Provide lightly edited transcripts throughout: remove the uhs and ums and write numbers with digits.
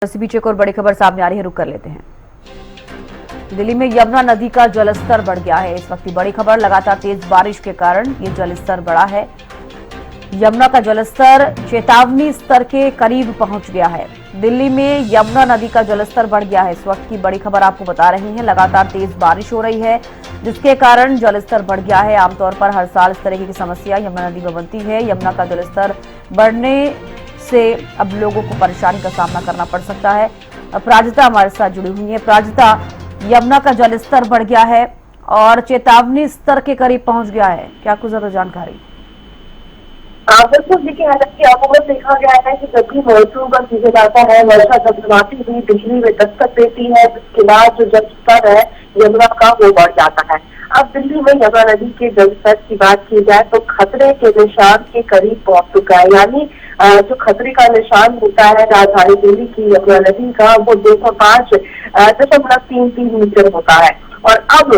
इसी बीच एक और बड़ी खबर सामने आ रही है, रुक कर लेते हैं। दिल्ली में यमुना नदी का जलस्तर बढ़ गया है। इस वक्त की बड़ी खबर, लगातार तेज बारिश के कारण ये जलस्तर बढ़ा है। यमुना का जलस्तर चेतावनी स्तर के करीब पहुंच गया है। दिल्ली में यमुना नदी का जलस्तर बढ़ गया है। इस वक्त की बड़ी खबर आपको बता रहे हैं। लगातार तेज बारिश हो रही है, जिसके कारण जलस्तर बढ़ गया है। आमतौर पर हर साल इस तरह की समस्या यमुना नदी में बनती है। यमुना का जलस्तर बढ़ने से अब लोगों को परेशानी का सामना करना पड़ सकता है। अपराजिता हमारे साथ जुड़ी हुई है। अपराजिता, यमुना का जलस्तर बढ़ गया है और चेतावनी स्तर के करीब पहुंच गया है, क्या कुछ ज्यादा जानकारी? बिल्कुल, देखिए हालांकि आपको बस देखा गया है कि जब भी मॉनसून का सीजन आता है, वर्षा धमधमाती हुई बिजली में दस्तक देती है, जिसके बाद जो जल स्तर है यमुना का वो बढ़ जाता है। अब दिल्ली में यमुना नदी के जल स्तर की बात की जाए तो खतरे के निशान के करीब पहुंच चुका है। यानी जो खतरे का निशान होता है राजधानी दिल्ली की यमुना नदी का, वो 205.33 मीटर होता है। और अब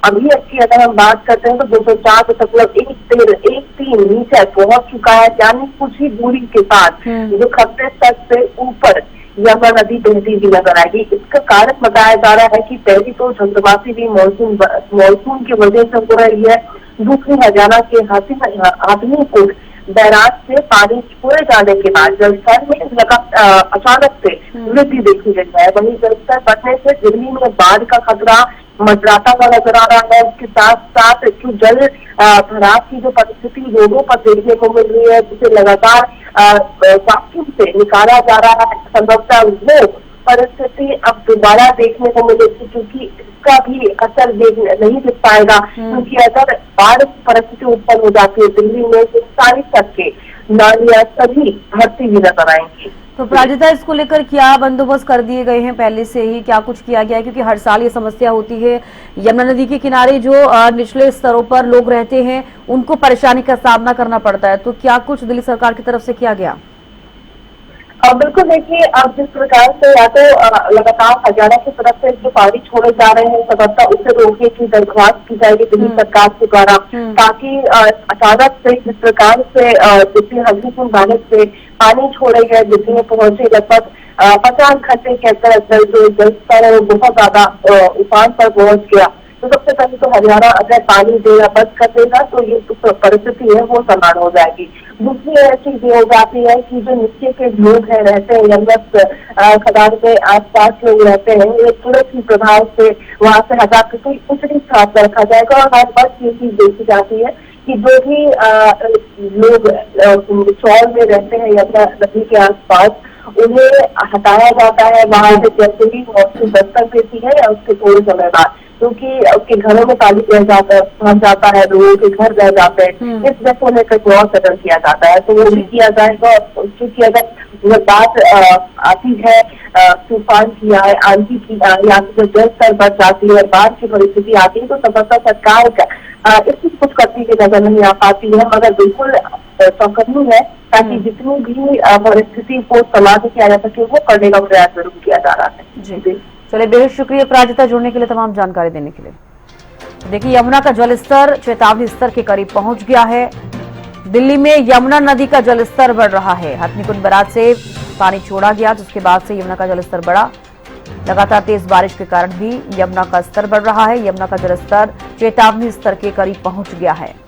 अभी की अगर हम बात करते हैं तो 204.13 मीटर पहुंच चुका है। यानी कुछ ही दूरी के साथ जो खतरे स्तर से ऊपर यमुना नदी बहती हुई नजर आएगी। इसका कारण बताया जा रहा है कि पहली तो झंझमाती हुई मानसून की वजह से हो रही है। दूसरी हरियाणा के हाथीपुर बैराज से पानी छोड़े जाने के बाद जलस्तर में अचानक से वृद्धि देखी गई है। वहीं जलस्तर बढ़ने से दिल्ली में बाढ़ का खतरा मंडराता हुआ नजर आ रहा है। इसके साथ साथ जल भराव की जो परिस्थिति रोडों पर देखने को मिल रही है, जिसे लगातार वैक्यूम से निकाला जा रहा है, संभवतः वो परिस्थिति अब दोबारा देखने को मिलेगी, क्योंकि इसका भी असर नहीं दिख पाएगा। क्योंकि अगर बाढ़ की परिस्थिति उत्पन्न हो जाती है दिल्ली में तो सारी सड़कें, नालियां सभी भरती हुई नजर आएंगी। तो प्राजिता, इसको लेकर क्या बंदोबस्त कर दिए गए हैं? पहले से ही क्या कुछ किया गया है? क्योंकि हर साल ये समस्या होती है, यमुना नदी के किनारे जो निचले स्तरों पर लोग रहते हैं उनको परेशानी का सामना करना पड़ता है। तो क्या कुछ दिल्ली सरकार की तरफ से किया गया? बिल्कुल, देखिए अब जिस प्रकार से या तो लगातार हरियाणा की तरफ से जो पानी छोड़े जा रहे हैं, संभवतः उसे रोकने की दरख्वास्त की जाएगी दिल्ली सरकार के द्वारा, ताकि अचानक से जिस प्रकार से दिल्ली हल्दीपुर बैराज से पानी छोड़े गए, दिल्ली में पहुंचे लगभग 50 घंटे के अंदर जो जल स्तर है वो बहुत ज्यादा उफान पर पहुंच गया। तो सबसे पहले तो हरियाणा अगर पानी देना बंद कर देगा तो ये परिस्थिति है वो समान हो जाएगी। दूसरी चीज ये हो जाती है कि जो नीचे के लोग हैं रहते हैं, यमुना खदान के आसपास लोग रहते हैं, ये तुरंत ही प्रभाव से वहां से हटा के कोई उचित स्थान पर रखा जाएगा। और हर बार ये चीज देखी जाती है कि जो भी लोग चौल में रहते हैं यमुना नदी के आसपास, उन्हें हटाया जाता है वहां से जैसे ही मौसम दस्तक देती है या उसके थोड़े समय बाद, क्योंकि उसके घरों में पानी रह जाता है, फंस जाता है, लोगों के घर रह जाते हैं। इस वजह को लेकर बहुत कदम किया जाता है, तो वो भी किया जाएगा। क्योंकि अगर बात आती है तूफान की, आंधी की, या जब जल स्तर बढ़ जाती है, बाढ़ की परिस्थिति आती है, तो संभवतः सरकार इसकी कुछ करती हुई नजर नहीं आ पाती है, मगर बिल्कुल चौकन्नी है ताकि जितनी भी परिस्थिति को समाप्त किया जा सके वो करने का प्रयास जरूर किया जा रहा है। जी, चलिए, बेहद शुक्रिया प्राजिता जुड़ने के लिए, तमाम जानकारी देने के लिए। देखिए, यमुना का जलस्तर चेतावनी स्तर के करीब पहुंच गया है। दिल्ली में यमुना नदी का जलस्तर बढ़ रहा है। हाथीपुर बैराज से पानी छोड़ा गया, जिसके बाद से यमुना का जलस्तर बढ़ा। लगातार तेज बारिश के कारण भी यमुना का स्तर बढ़ रहा है। यमुना का जलस्तर चेतावनी स्तर के करीब पहुंच गया है।